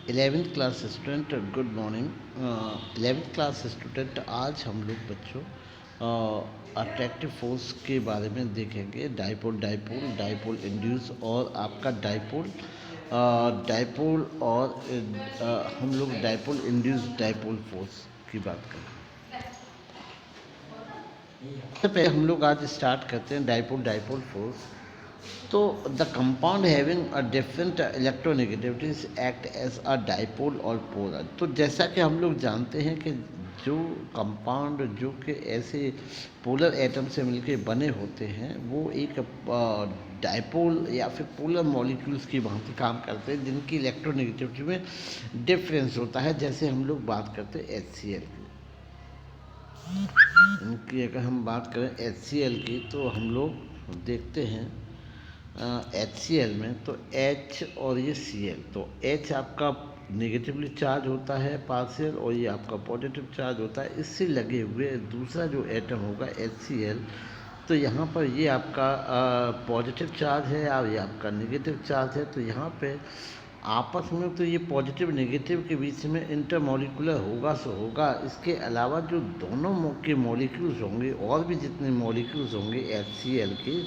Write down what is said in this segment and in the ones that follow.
11th class student good morning. 11th class student आज हम लोग बच्चों अट्रैक्टिव फोर्स के बारे में देखेंगे। डाइपोल डाइपोल डाइपोल इंड्यूस और आपका डाइपोल डाइपोल और हम लोग डाइपोल इंड्यूस डाइपोल फोर्स की बात करें। सबसे पहले हम लोग आज स्टार्ट करते हैं डाइपोल डाइपोल फोर्स। तो the compound having a different electronegativities act as a dipole और पोलर। तो जैसा कि हम लोग जानते हैं कि जो कंपाउंड जो कि ऐसे पोलर एटम से मिलके बने होते हैं वो एक डाइपोल या फिर पोलर मॉलिक्यूल्स की भांति काम करते हैं, जिनकी इलेक्ट्रोनेगेटिविटी में डिफरेंस होता है। जैसे हम लोग बात करते हैं HCl की, इनकी अगर हम बात करें HCl की तो हम लोग देखते हैं HCl में तो H और ये Cl, तो H आपका नेगेटिवली चार्ज होता है पार्शियल और ये आपका पॉजिटिव चार्ज होता है। इससे लगे हुए दूसरा जो एटम होगा HCl, तो यहाँ पर ये आपका पॉजिटिव चार्ज है और ये आपका नेगेटिव चार्ज है। तो यहाँ पे आपस में तो ये पॉजिटिव नेगेटिव के बीच में इंटरमॉलिकुलर होगा सो होगा। इसके अलावा जो दोनों के मॉलिक्यूल्स होंगे और भी जितने मॉलिक्यूल्स होंगे HCl के,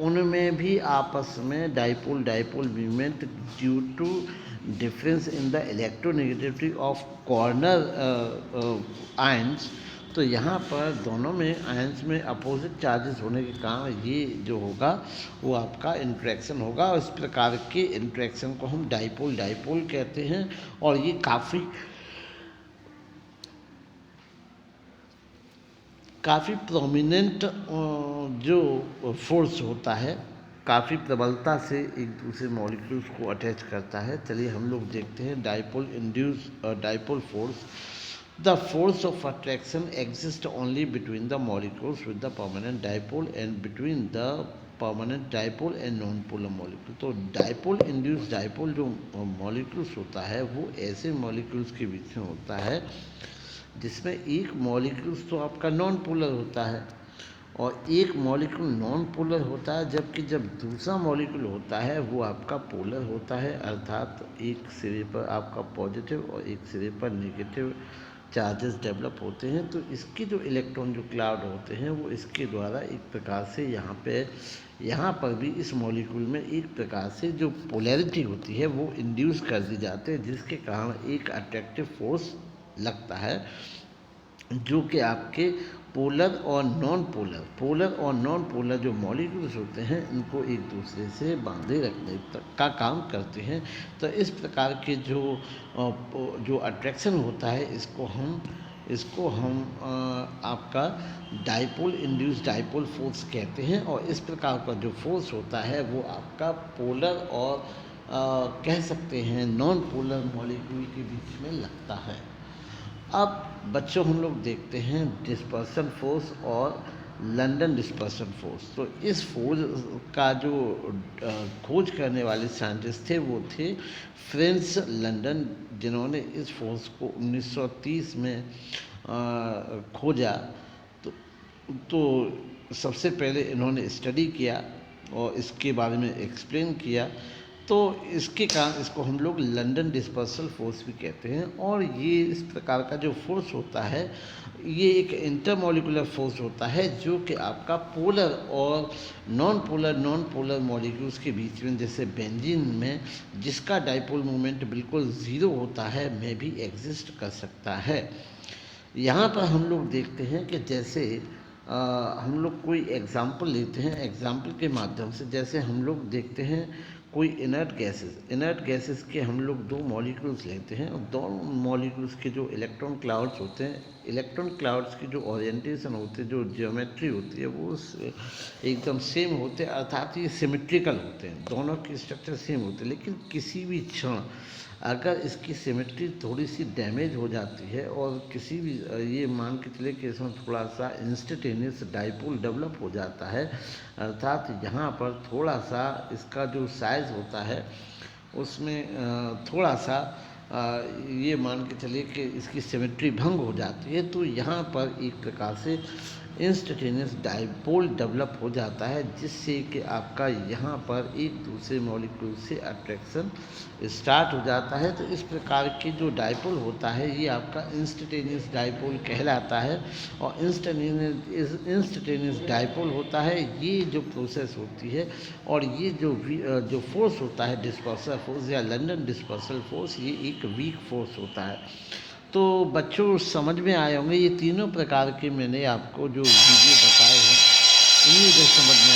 उनमें भी आपस में dipole dipole movement due to difference in the electronegativity of corner ions. तो यहाँ पर दोनों में आयंस में अपोजिट चार्जेस होने के कारण ये जो होगा वो आपका इंट्रैक्शन होगा, और इस प्रकार के इंट्रैक्शन को हम डाइपोल डाइपोल कहते हैं। और ये काफ़ी प्रोमिनेंट जो फोर्स होता है, काफ़ी प्रबलता से एक दूसरे मॉलिक्यूल्स को अटैच करता है। चलिए हम लोग देखते हैं dipole induce dipole force. The force of attraction exists only between the molecules with the permanent dipole and between the permanent dipole and non-polar molecule। तो डाइपोल इंड्यूस डाइपोल जो मॉलिक्यूल्स होता है वो ऐसे मॉलिक्यूल्स के बीच में होता है जिसमें एक मॉलिक्यूल्स तो आपका नॉन पोलर होता है और एक मॉलिक्यूल नॉन पोलर होता है, जबकि जब दूसरा मॉलिक्यूल होता है वो आपका पोलर होता है। अर्थात एक सिरे पर आपका पॉजिटिव और एक सिरे पर नेगेटिव चार्जेस डेवलप होते हैं। तो इसके जो इलेक्ट्रॉन जो क्लाउड होते हैं वो इसके द्वारा एक प्रकार से यहाँ पर भी इस मॉलिक्यूल में एक प्रकार से जो पोलैरिटी होती है वो इंड्यूस कर दी जाती है, जिसके कारण एक अट्रैक्टिव फोर्स लगता है जो कि आपके पोलर और नॉन पोलर जो मॉलिक्यूल्स होते हैं इनको एक दूसरे से बांधे रखने का काम करते हैं। तो इस प्रकार के जो अट्रैक्शन होता है इसको हम आपका डाइपोल इंड्यूस डाइपोल फोर्स कहते हैं। और इस प्रकार का जो फोर्स होता है वो आपका पोलर और कह सकते हैं नॉन पोलर मॉलिक्यूल के बीच में लगता है। अब बच्चों हम लोग देखते हैं डिस्पर्सन फोर्स और लंदन डिस्पर्सन फोर्स। तो इस फोर्स का जो खोज करने वाले साइंटिस्ट थे वो थे फ्रेंच लंदन, जिन्होंने इस फोर्स को 1930 में खोजा। तो सबसे पहले इन्होंने स्टडी किया और इसके बारे में एक्सप्लेन किया। तो इसके कारण इसको हम लोग लंदन डिस्पर्सल फोर्स भी कहते हैं। और ये इस प्रकार का जो फोर्स होता है ये एक इंटरमॉलिकुलर फोर्स होता है जो कि आपका पोलर और नॉन पोलर मॉलिक्यूल्स के बीच में, जैसे बेंजीन में जिसका डाइपोल मोमेंट बिल्कुल ज़ीरो होता है, में भी एग्जिस्ट कर सकता है। यहाँ पर हम लोग देखते हैं कि जैसे हम लोग कोई एग्ज़ाम्पल लेते हैं, एग्ज़ाम्पल के माध्यम से जैसे हम लोग देखते हैं कोई इनर्ट गैसेस के हम लोग दो मॉलिक्यूल्स लेते हैं और दोनों मॉलिक्यूल्स के जो इलेक्ट्रॉन क्लाउड्स होते हैं, इलेक्ट्रॉन क्लाउड्स की जो ओरिएंटेशन होती है, जो ज्योमेट्री होती है वो एकदम सेम होते हैं। अर्थात ये सिमेट्रिकल होते हैं, दोनों की स्ट्रक्चर सेम होते हैं। लेकिन किसी भी क्षण अगर इसकी सिमेट्री थोड़ी सी डैमेज हो जाती है और किसी भी ये मान के चले कि इसमें थोड़ा सा इंस्टेंटेनियस डाइपोल डेवलप हो जाता है, अर्थात यहाँ पर थोड़ा सा इसका जो साइज़ होता है उसमें थोड़ा सा ये मान के चलिए कि इसकी सिमेट्री भंग हो जाती है। तो यहाँ पर एक प्रकार से इंस्टेंटेनियस डाइपोल डेवलप हो जाता है, जिससे कि आपका यहाँ पर एक दूसरे मॉलिक्यूल से अट्रैक्शन स्टार्ट हो जाता है। तो इस प्रकार के जो डाइपोल होता है ये आपका इंस्टेंटेनियस डाइपोल कहलाता है। और इंस्टेंटेनियस डाइपोल होता है, ये जो प्रोसेस होती है और ये जो फोर्स होता है डिस्पर्सल फोर्स या लंदन डिस्पर्सल फोर्स, ये एक वीक फोर्स होता है। तो बच्चों समझ में आए होंगे, ये तीनों प्रकार के मैंने आपको जो वीडियो बताए हैं उम्मीद है समझ में